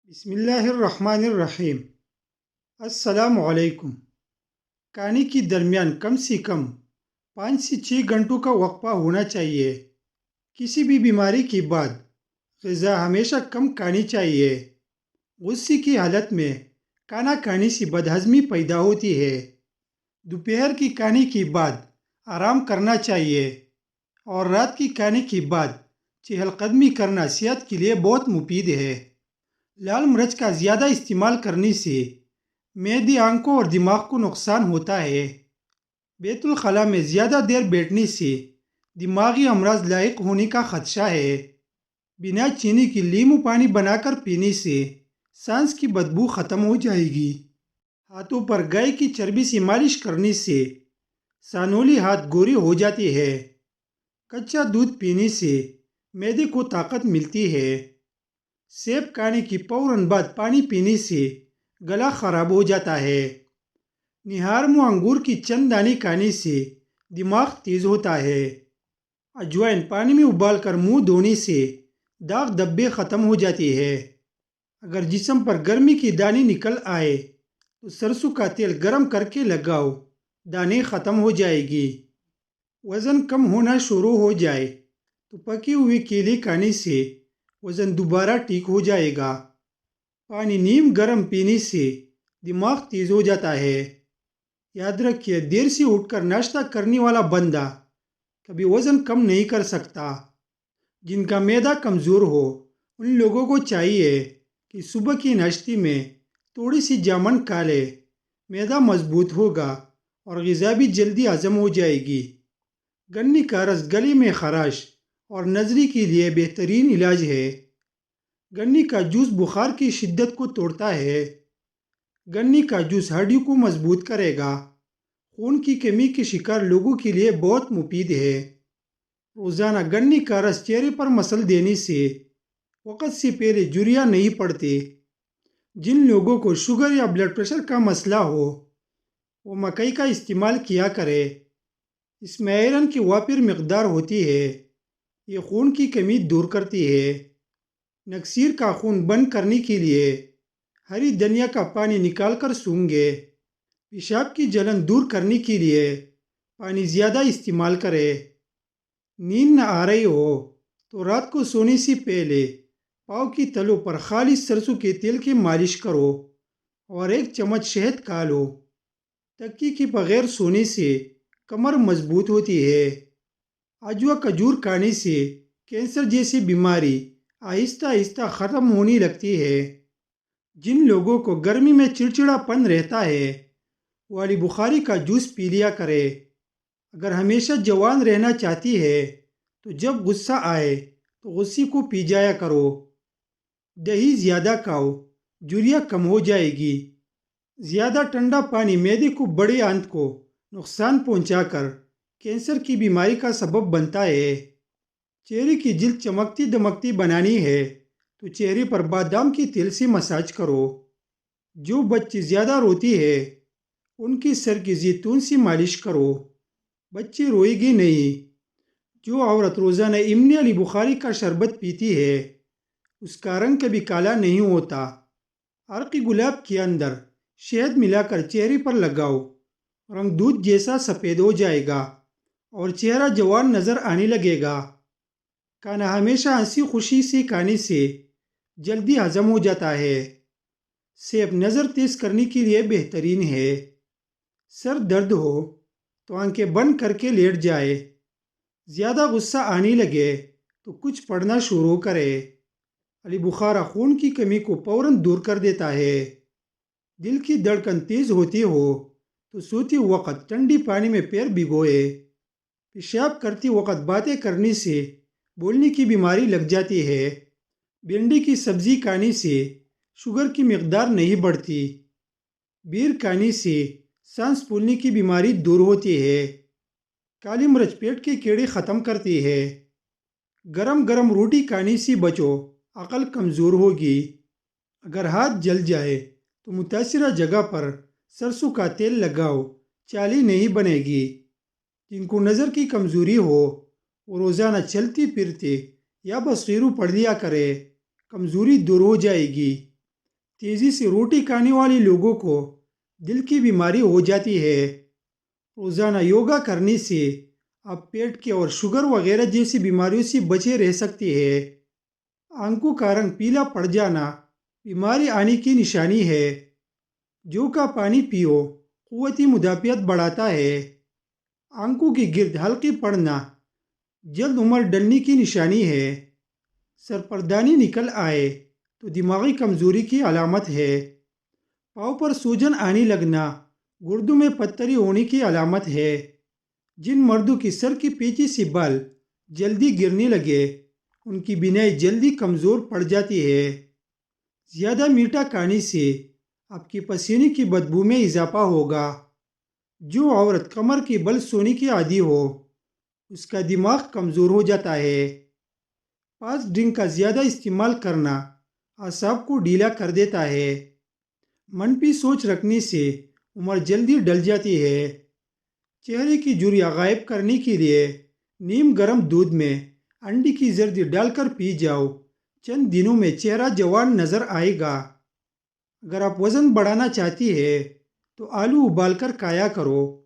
بسم اللہ الرحمن الرحیم۔ السلام علیکم۔ کھانے کے درمیان کم سے کم 5 سے 6 گھنٹوں کا وقفہ ہونا چاہیے۔ کسی بھی بیماری کے بعد غذا ہمیشہ کم کھانی چاہیے۔ غصے کی حالت میں کھانا کھانے سے بدہضمی پیدا ہوتی ہے۔ دوپہر کے کھانے کے بعد آرام کرنا چاہیے اور رات کے کھانے کے بعد چہل قدمی کرنا صحت کے لیے بہت مفید ہے۔ لال مرچ کا زیادہ استعمال کرنے سے معدے، آنکھوں اور دماغ کو نقصان ہوتا ہے۔ بیت الخلاء میں زیادہ دیر بیٹھنے سے دماغی امراض لاحق ہونے کا خدشہ ہے۔ بنا چینی کے لیمو پانی بنا کر پینے سے سانس کی بدبو ختم ہو جائے گی۔ ہاتھوں پر گائے کی چربی سے مالش کرنے سے سانولی ہاتھ گوری ہو جاتی ہے۔ کچا دودھ پینے سے معدے کو طاقت ملتی ہے۔ سیب کھانے کے فوراً بعد پانی پینے سے گلا خراب ہو جاتا ہے۔ نہار منہ انگور کی چند دانے کھانے سے دماغ تیز ہوتا ہے۔ اجوائن پانی میں ابال کر منہ دھونے سے داغ دھبے ختم ہو جاتی ہے۔ اگر جسم پر گرمی کی دانے نکل آئے تو سرسوں کا تیل گرم کر کے لگاؤ، دانے ختم ہو جائے گی۔ وزن کم ہونا شروع ہو جائے تو پکے ہوئے کیلے کھانے سے وزن دوبارہ ٹھیک ہو جائے گا۔ پانی نیم گرم پینے سے دماغ تیز ہو جاتا ہے۔ یاد رکھیے، دیر سے اٹھ کر ناشتہ کرنے والا بندہ کبھی وزن کم نہیں کر سکتا۔ جن کا معدہ کمزور ہو ان لوگوں کو چاہیے کہ صبح کے ناشتے میں تھوڑی سی جامن کھا لے۔ معدہ مضبوط ہوگا اور غذا بھی جلدی ہضم ہو جائے گی۔ گنے کا رس گلے میں خراش اور نزلے کے لیے بہترین علاج ہے۔ گنے کا جوس بخار کی شدت کو توڑتا ہے۔ گنے کا جوس ہڈیوں کو مضبوط کرے گا۔ خون کی کمی کے شکار لوگوں کے لیے بہت مفید ہے۔ روزانہ گنے کا رس چہرے پر مسل دینے سے وقت سے پہلے جھریاں نہیں پڑتے۔ جن لوگوں کو شوگر یا بلڈ پریشر کا مسئلہ ہو وہ مکئی کا استعمال کیا کرے۔ اس میں آئرن کی وافر مقدار ہوتی ہے۔ یہ خون کی کمی دور کرتی ہے۔ نکسیر کا خون بند کرنے کے لیے ہری دھنیا کا پانی نکال کر سونگھے۔ پیشاب کی جلن دور کرنے کے لیے پانی زیادہ استعمال کرے۔ نیند نہ آ رہی ہو تو رات کو سونے سے پہلے پاؤں کی تلوں پر خالص سرسوں کے تیل کی مالش کرو اور 1 چمچ شہد کھا لو۔ تکیے کے بغیر سونے سے کمر مضبوط ہوتی ہے۔ اجوا کھجور کھانے سے کینسر جیسی بیماری آہستہ آہستہ ختم ہونے لگتی ہے۔ جن لوگوں کو گرمی میں چڑچڑا پن رہتا ہے وہ علی بخاری کا جوس پی لیا کرے۔ اگر ہمیشہ جوان رہنا چاہتی ہے تو جب غصہ آئے تو غصے کو پی جایا کرو۔ دہی زیادہ کھاؤ، جھریاں کم ہو جائے گی۔ زیادہ ٹھنڈا پانی معدے کو بڑے آنت کو نقصان پہنچا کر کینسر کی بیماری کا سبب بنتا ہے۔ چہرے کی جلد چمکتی دمکتی بنانی ہے تو چہرے پر بادام کے تیل سے مساج کرو۔ جو بچے زیادہ روتی ہے ان کے سر کی زیتون سے مالش کرو۔ بچے روئے گے نہیں۔ جو عورت روزانہ املی علی بخاری کا شربت پیتی ہے اس کا رنگ کبھی کالا نہیں ہوتا۔ عرق گلاب کے اندر شہد ملا کر چہرے پر لگاؤ، رنگ دودھ جیسا سفید ہو جائے گا اور چہرہ جوان نظر آنے لگے گا۔ کھانا ہمیشہ ہنسی خوشی سے کھانے سے جلدی ہضم ہو جاتا ہے۔ سیب نظر تیز کرنے کے لیے بہترین ہے۔ سر درد ہو تو آنکھیں بند کر کے لیٹ جائے۔ زیادہ غصہ آنے لگے تو کچھ پڑھنا شروع کرے۔ علی بخارا خون کی کمی کو فوراً دور کر دیتا ہے۔ دل کی دھڑکن تیز ہوتی ہو تو سوتے وقت ٹھنڈی پانی میں پیر بھگوئے۔ پیشاب کرتے وقت باتیں کرنے سے بولنے کی بیماری لگ جاتی ہے۔ بھنڈی کی سبزی کھانے سے شوگر کی مقدار نہیں بڑھتی۔ بیر کھانے سے سانس پھولنے کی بیماری دور ہوتی ہے۔ کالی مرچ پیٹ کے کیڑے ختم کرتی ہے۔ گرم گرم روٹی کھانے سے بچو، عقل کمزور ہوگی۔ اگر ہاتھ جل جائے تو متاثرہ جگہ پر سرسوں کا تیل لگاؤ، چالی نہیں بنے گی۔ جن کو نظر کی کمزوری ہو وہ روزانہ چلتے پھرتے یا بصیرو پڑھ لیا کرے، کمزوری دور ہو جائے گی۔ تیزی سے روٹی کھانے والے لوگوں کو دل کی بیماری ہو جاتی ہے۔ روزانہ یوگا کرنے سے آپ پیٹ کے اور شوگر وغیرہ جیسی بیماریوں سے بچے رہ سکتے ہیں۔ آنکھوں کا رنگ پیلا پڑ جانا بیماری آنے کی نشانی ہے۔ جو کا پانی پیو قوتی مدافعت بڑھاتا ہے۔ آنکھوں کی گرد ہلکے پڑنا جلد عمر ڈلنے کی نشانی ہے۔ سر پر دانے نکل آئے تو دماغی کمزوری کی علامت ہے۔ پاؤں پر سوجن آنے لگنا گردوں میں پتھری ہونے کی علامت ہے۔ جن مردوں کی سر کے پیچھے سے بال جلدی گرنے لگے ان کی بینائی جلدی کمزور پڑ جاتی ہے۔ زیادہ میٹھا کھانے سے آپ کے پسینے کی بدبو میں اضافہ ہوگا۔ جو عورت کمر کے بل سونے کی عادی ہو اس کا دماغ کمزور ہو جاتا ہے۔ فاسٹ ڈرنک کا زیادہ استعمال کرنا اعصاب کو ڈھیلا کر دیتا ہے۔ منفی سوچ رکھنے سے عمر جلدی ڈل جاتی ہے۔ چہرے کی جھریاں غائب کرنے کے لیے نیم گرم دودھ میں انڈے کی زردی ڈال کر پی جاؤ، چند دنوں میں چہرہ جوان نظر آئے گا۔ اگر آپ وزن بڑھانا چاہتی ہیں تو آلو ابال کر کھایا کرو۔